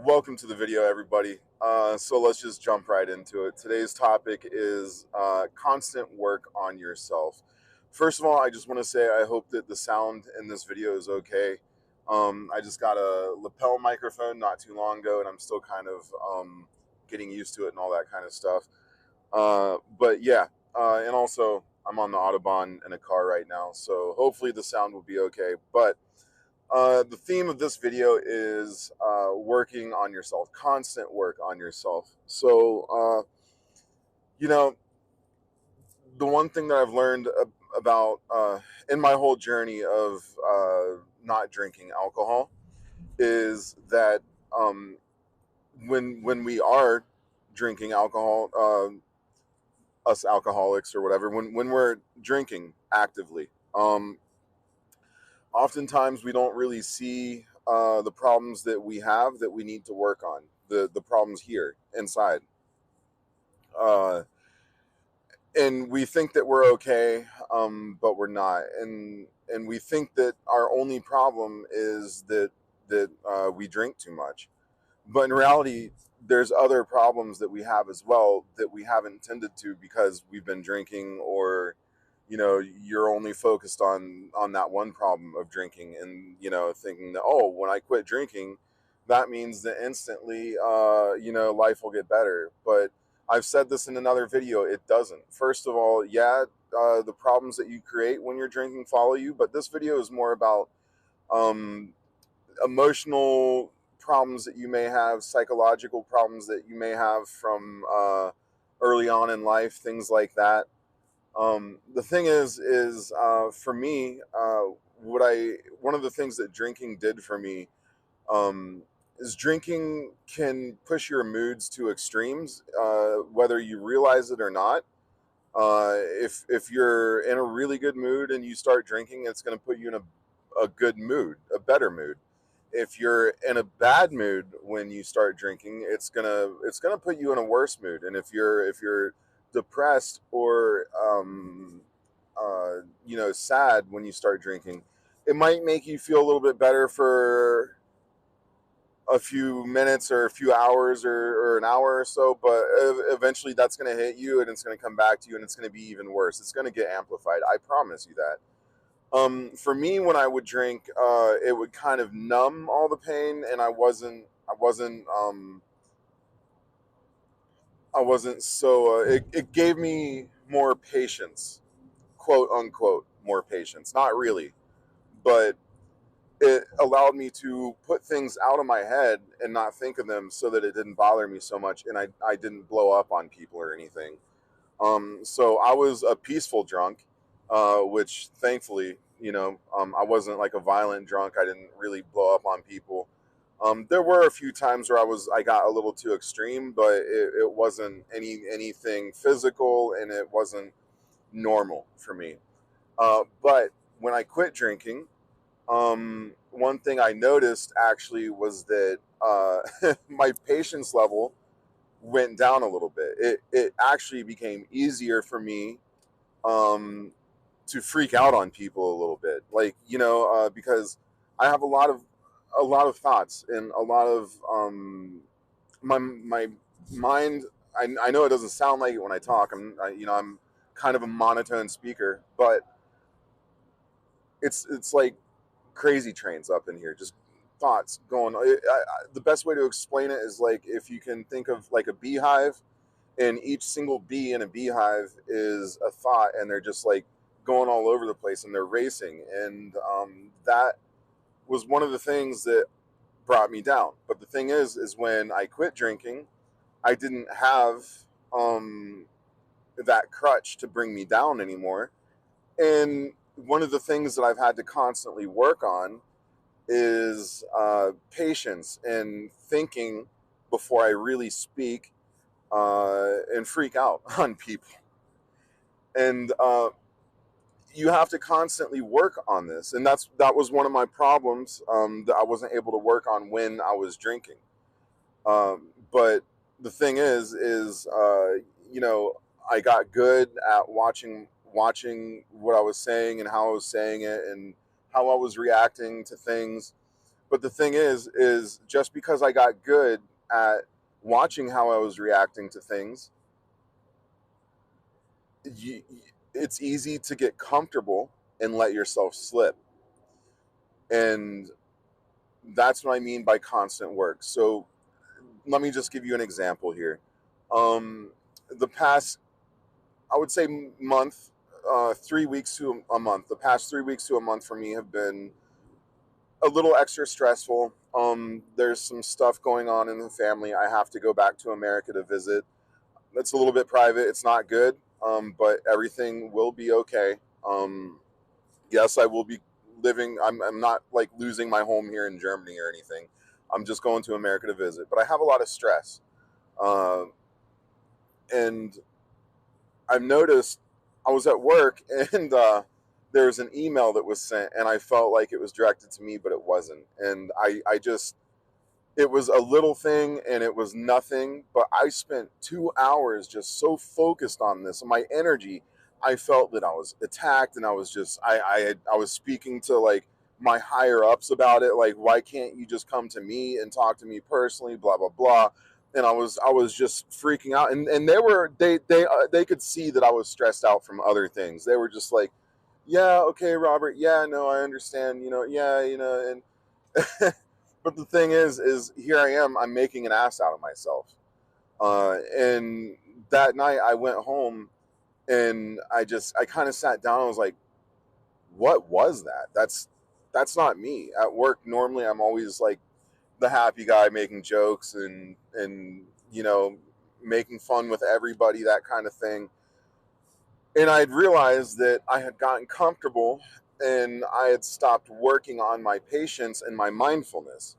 Welcome to the video, everybody. So let's just jump right into it. Today's topic is constant work on yourself. First of all, I just want to say I hope that the sound in this video is okay. I just got a lapel microphone not too long ago, and I'm still kind of getting used to it and all that kind of stuff. But yeah, and also I'm on the Autobahn in a car right now, so hopefully the sound will be okay. But the theme of this video is working on yourself, constant work on yourself. So, you know, the one thing that I've learned about in my whole journey of not drinking alcohol is that um, when we are drinking alcohol, us alcoholics or whatever, when we're drinking actively, oftentimes we don't really see the problems that we have that we need to work on, the problems here inside, uh, and we think that we're okay, but we're not, and we think that our only problem is that we drink too much, but in reality there's other problems that we have as well that we haven't tended to because we've been drinking, or you're only focused on that one problem of drinking, and thinking that, oh, when I quit drinking, that means that instantly life will get better. But I've said this in another video, it doesn't. First of all, yeah, the problems that you create when you're drinking follow you, but this video is more about um, emotional problems that you may have, psychological problems that you may have from early on in life, things like that. The thing is for me, one of the things that drinking did for me, um, is drinking can push your moods to extremes, whether you realize it or not. If you're in a really good mood and you start drinking, it's going to put you in a good mood, a better mood. If you're in a bad mood when you start drinking, it's gonna put you in a worse mood. And if you're depressed or sad when you start drinking, it might make you feel a little bit better for a few minutes or a few hours, or an hour or so, but eventually that's going to hit you and it's going to come back to you, and it's going to be even worse. It's going to get amplified, I promise you that. For me, when I would drink, it would kind of numb all the pain, and I wasn't so. It gave me more patience, quote unquote, more patience. Not really, but it allowed me to put things out of my head and not think of them, so that it didn't bother me so much, and I didn't blow up on people or anything. So I was a peaceful drunk, which thankfully, I wasn't like a violent drunk. I didn't really blow up on people. There were a few times where I got a little too extreme, but it wasn't anything physical, and it wasn't normal for me. But when I quit drinking, one thing I noticed actually was that my patience level went down a little bit. It actually became easier for me um, to freak out on people a little bit, like, because I have a lot of thoughts, and a lot of my mind. I know it doesn't sound like it when I talk. I'm kind of a monotone speaker, but it's like crazy trains up in here, just thoughts going. The best way to explain it is like if you can think of like a beehive, and each single bee in a beehive is a thought, and they're just like going all over the place, and they're racing, and that was one of the things that brought me down. But the thing is when I quit drinking, I didn't have um, that crutch to bring me down anymore. And one of the things that I've had to constantly work on is patience and thinking before I really speak, and freak out on people. And you have to constantly work on this, and that was one of my problems, that I wasn't able to work on when I was drinking. But the thing is I got good at watching what I was saying and how I was saying it and how I was reacting to things. But the thing is just because I got good at watching how I was reacting to things, you, it's easy to get comfortable and let yourself slip. And that's what I mean by constant work. So let me just give you an example here. The past, I would say, month, 3 weeks to a month, the past 3 weeks to a month for me have been a little extra stressful. There's some stuff going on in the family. I have to go back to America to visit. It's a little bit private. It's not good, but everything will be okay. Yes, I will be living. I'm not like losing my home here in Germany or anything. I'm just going to America to visit. But I have a lot of stress. Uh, and I've noticed I was at work and there was an email that was sent and I felt like it was directed to me, but it wasn't. And I just, it was a little thing and it was nothing, but I spent 2 hours just so focused on this. And my energy, I felt that I was attacked and I was just, I was speaking to like my higher ups about it. Like, why can't you just come to me and talk to me personally, blah, blah, blah. And I was just freaking out. And they could see that I was stressed out from other things. They were just like, yeah, okay, Robert. Yeah, no, I understand, yeah, and but the thing is here I am. I'm making an ass out of myself. And that night I went home and I kind of sat down. I was like, what was that? That's not me. At work, normally I'm always like the happy guy making jokes and making fun with everybody, that kind of thing. And I'd realized that I had gotten comfortable and I had stopped working on my patience and my mindfulness.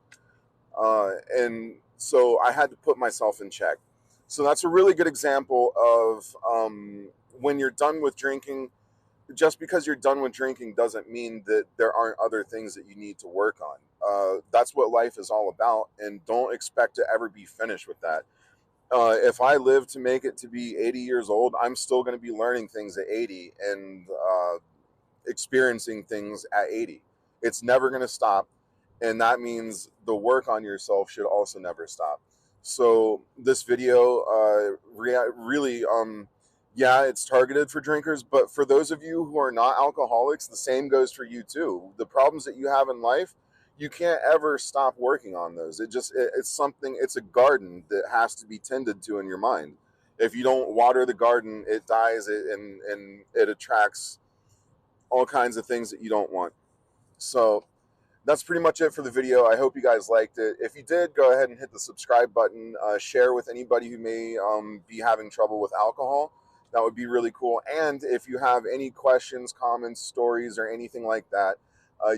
And so I had to put myself in check. So that's a really good example of when you're done with drinking. Just because you're done with drinking doesn't mean that there aren't other things that you need to work on. That's what life is all about, and don't expect to ever be finished with that. If I live to make it to be 80 years old, I'm still going to be learning things at 80 and experiencing things at 80. It's never going to stop. And that means the work on yourself should also never stop. So this video really, yeah, it's targeted for drinkers, but for those of you who are not alcoholics, the same goes for you too. The problems that you have in life, you can't ever stop working on those. It's something, it's a garden that has to be tended to in your mind. If you don't water the garden, it dies, and it attracts all kinds of things that you don't want. So that's pretty much it for the video. I hope you guys liked it. If you did, go ahead and hit the subscribe button. Share with anybody who may be having trouble with alcohol. That would be really cool. And if you have any questions, comments, stories, or anything like that,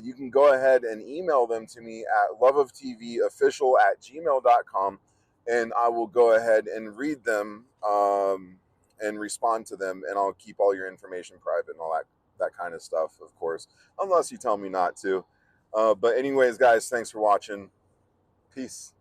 you can go ahead and email them to me at loveoftvofficial@gmail.com, and I will go ahead and read them and respond to them, and I'll keep all your information private and all that kind of stuff, of course, unless you tell me not to. But anyways, guys, thanks for watching. Peace.